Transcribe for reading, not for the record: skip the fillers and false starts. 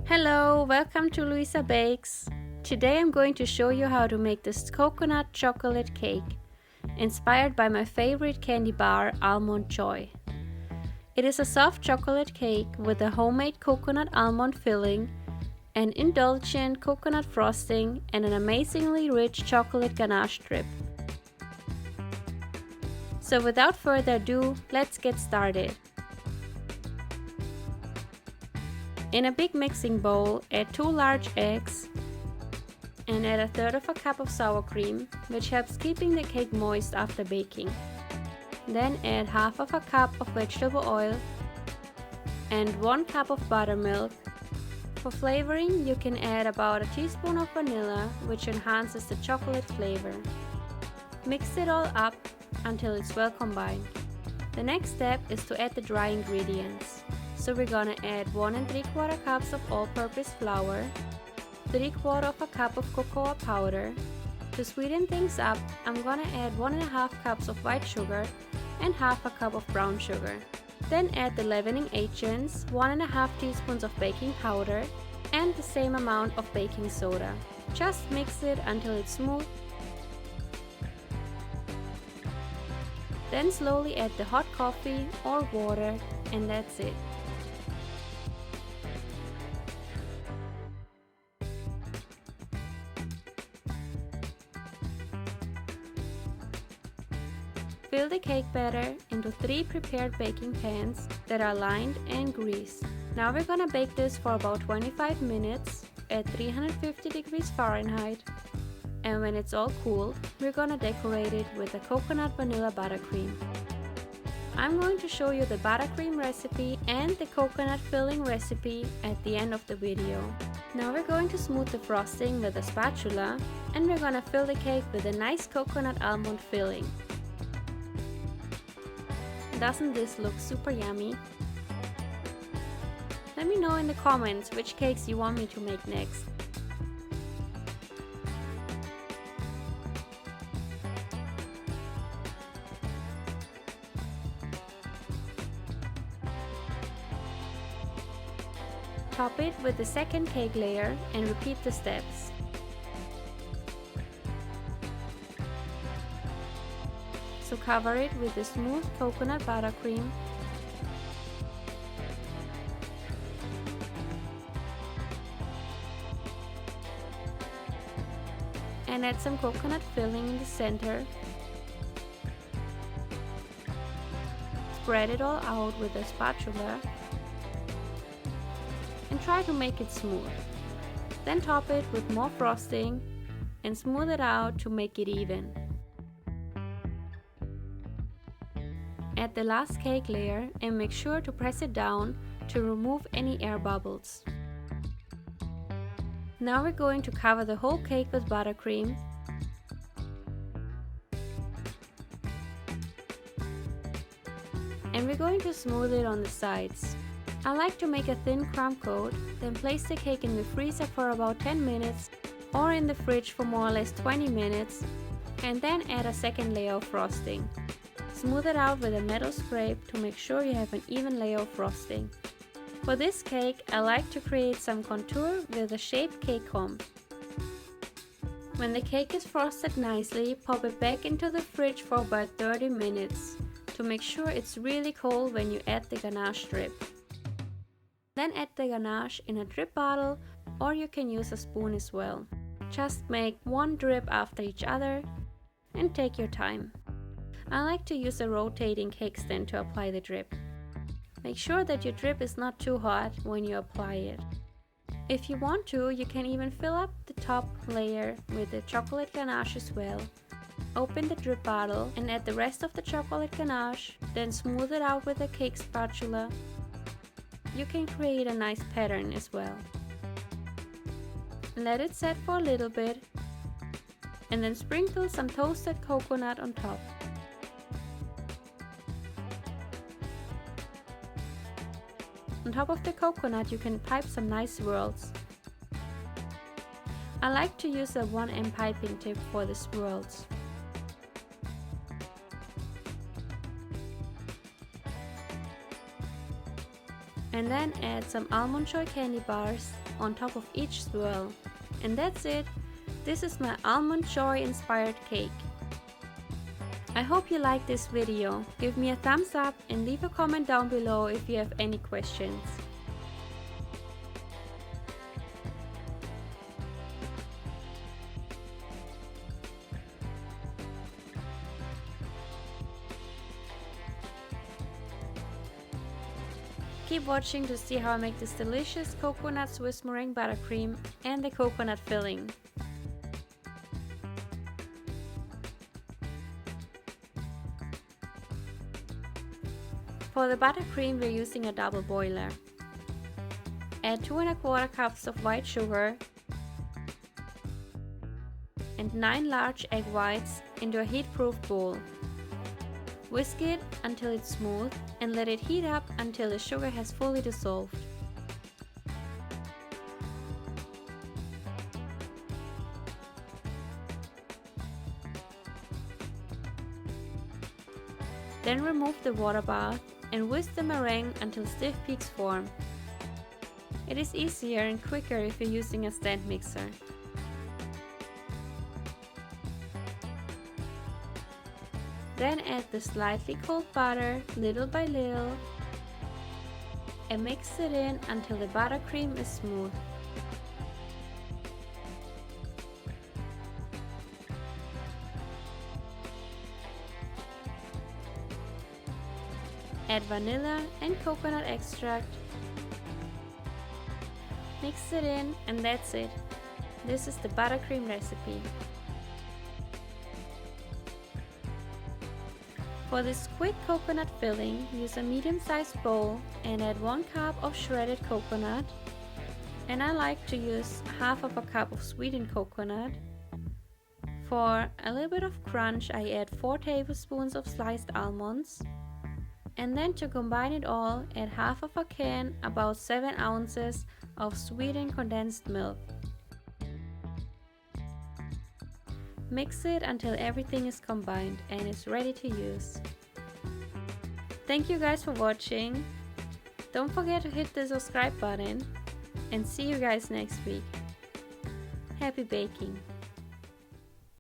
Hello, welcome to luisitabakes. Today I'm going to show you how to make this coconut chocolate cake, inspired by my favorite candy bar, Almond Joy. It is a soft chocolate cake with a homemade coconut almond filling, an indulgent coconut frosting, and an amazingly rich chocolate ganache drip. So without further ado, let's get started. In a big mixing bowl, add 2 large eggs and add 1/3 cup of sour cream, which helps keeping the cake moist after baking. Then add 1/2 cup of vegetable oil and 1 cup of buttermilk. For flavoring, you can add about a teaspoon of vanilla, which enhances the chocolate flavor. Mix it all up until it's well combined. The next step is to add the dry ingredients. So we're gonna add 1 3/4 cups of all-purpose flour, 3/4 cup of cocoa powder. To sweeten things up, I'm gonna add 1 1/2 cups of white sugar and 1/2 cup of brown sugar. Then add the leavening agents, 1 1/2 teaspoons of baking powder and the same amount of baking soda. Just mix it until it's smooth. Then slowly add the hot coffee or water, and that's it. Fill the cake batter into 3 prepared baking pans that are lined and greased. Now we're gonna bake this for about 25 minutes at 350 degrees Fahrenheit. And when it's all cooled, we're gonna decorate it with a coconut vanilla buttercream. I'm going to show you the buttercream recipe and the coconut filling recipe at the end of the video. Now we're going to smooth the frosting with a spatula, and we're gonna fill the cake with a nice coconut almond filling. Doesn't this look super yummy? Let me know in the comments which cakes you want me to make next. Top it with the second cake layer and repeat the steps. So cover it with the smooth coconut buttercream. And add some coconut filling in the center. Spread it all out with a spatula and try to make it smooth. Then top it with more frosting and smooth it out to make it even. Add the last cake layer and make sure to press it down to remove any air bubbles. Now we're going to cover the whole cake with buttercream. And we're going to smooth it on the sides. I like to make a thin crumb coat, then place the cake in the freezer for about 10 minutes or in the fridge for more or less 20 minutes, and then add a second layer of frosting. Smooth it out with a metal scrape to make sure you have an even layer of frosting. For this cake, I like to create some contour with a shaped cake comb. When the cake is frosted nicely, pop it back into the fridge for about 30 minutes to make sure it's really cold when you add the ganache drip. Then add the ganache in a drip bottle, or you can use a spoon as well. Just make 1 drip after each other and take your time. I like to use a rotating cake stand to apply the drip. Make sure that your drip is not too hot when you apply it. If you want to, you can even fill up the top layer with the chocolate ganache as well. Open the drip bottle and add the rest of the chocolate ganache, then smooth it out with a cake spatula. You can create a nice pattern as well. Let it set for a little bit and then sprinkle some toasted coconut on top. On top of the coconut, you can pipe some nice swirls. I like to use a 1M piping tip for the swirls. and then add some Almond Joy candy bars on top of each swirl. And that's it. This is my Almond Joy inspired cake. I hope you liked this video. Give me a thumbs up and leave a comment down below if you have any questions. Keep watching to see how I make this delicious coconut Swiss meringue buttercream and the coconut filling. For the buttercream we're using a double boiler. Add 2 1/4 cups of white sugar and 9 large egg whites into a heat-proof bowl. Whisk it until it's smooth and let it heat up until the sugar has fully dissolved. Then remove the water bath and whisk the meringue until stiff peaks form. It is easier and quicker if you're using a stand mixer. Then add the slightly cold butter little by little and mix it in until the buttercream is smooth. Add vanilla and coconut extract. Mix it in and that's it. This is the buttercream recipe. For this quick coconut filling, use a medium-sized bowl and add 1 cup of shredded coconut. And I like to use half of a cup of sweetened coconut. For a little bit of crunch, I add 4 tablespoons of sliced almonds. And then to combine it all, add half of a can, about 7 ounces of sweetened condensed milk. Mix it until everything is combined and is ready to use. Thank you guys for watching. Don't forget to hit the subscribe button and see you guys next week. Happy baking!